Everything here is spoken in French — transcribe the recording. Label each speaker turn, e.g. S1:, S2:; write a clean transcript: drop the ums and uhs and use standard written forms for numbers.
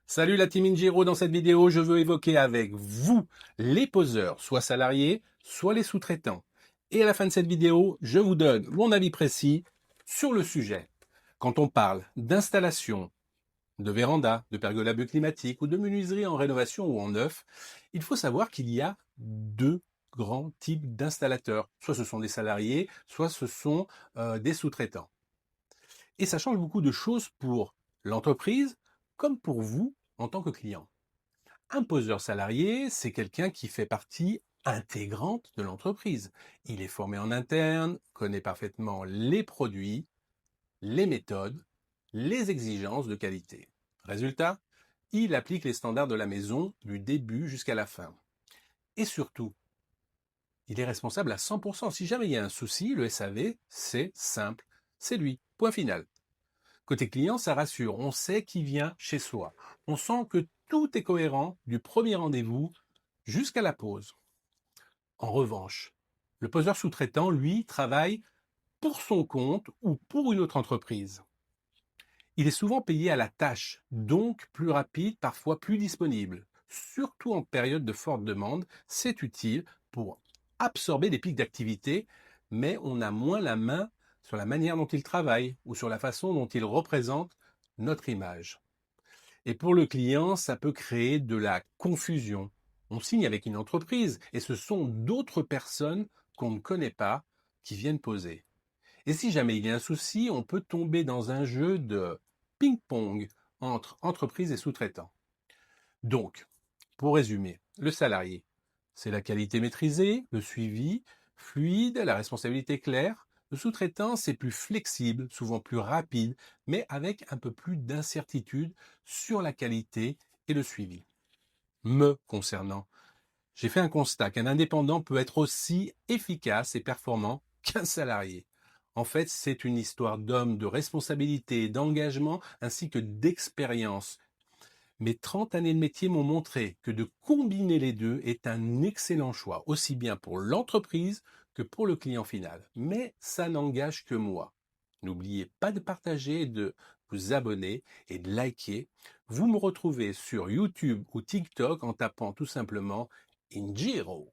S1: Salut la team Injiro, dans cette vidéo, je veux évoquer avec vous les poseurs, soit salariés, soit les sous-traitants. Et à la fin de cette vidéo, je vous donne mon avis précis sur le sujet. Quand on parle d'installation, de véranda, de pergola bioclimatique ou de menuiserie en rénovation ou en neuf, il faut savoir qu'il y a deux grands types d'installateurs. Soit ce sont des salariés, soit ce sont des sous-traitants. Et ça change beaucoup de choses pour l'entreprise comme pour vous en tant que client. Un poseur salarié, c'est quelqu'un qui fait partie intégrante de l'entreprise. Il est formé en interne, connaît parfaitement les produits, les méthodes, les exigences de qualité. Résultat, il applique les standards de la maison du début jusqu'à la fin. Et surtout, il est responsable à 100%. Si jamais il y a un souci, le SAV, c'est simple. C'est lui. Point final. Côté client, ça rassure. On sait qui vient chez soi. On sent que tout est cohérent du premier rendez-vous jusqu'à la pause. En revanche, le poseur sous-traitant, lui, travaille pour son compte ou pour une autre entreprise. Il est souvent payé à la tâche, donc plus rapide, parfois plus disponible. Surtout en période de forte demande, c'est utile pour absorber des pics d'activité, mais on a moins la main sur la manière dont il travaille ou sur la façon dont il représente notre image. Et pour le client, ça peut créer de la confusion. On signe avec une entreprise et ce sont d'autres personnes qu'on ne connaît pas qui viennent poser. Et si jamais il y a un souci, on peut tomber dans un jeu de ping-pong entre entreprise et sous-traitants. Donc, pour résumer, le salarié, c'est la qualité maîtrisée, le suivi fluide, la responsabilité claire. Le sous-traitant, c'est plus flexible, souvent plus rapide, mais avec un peu plus d'incertitude sur la qualité et le suivi. Me concernant, j'ai fait un constat qu'un indépendant peut être aussi efficace et performant qu'un salarié. En fait, c'est une histoire d'homme, de responsabilité, d'engagement ainsi que d'expérience. Mes 30 années de métier m'ont montré que de combiner les deux est un excellent choix, aussi bien pour l'entreprise que pour le client final. Mais ça n'engage que moi. N'oubliez pas de partager, de vous abonner et de liker. Vous me retrouvez sur YouTube ou TikTok en tapant tout simplement Injiro.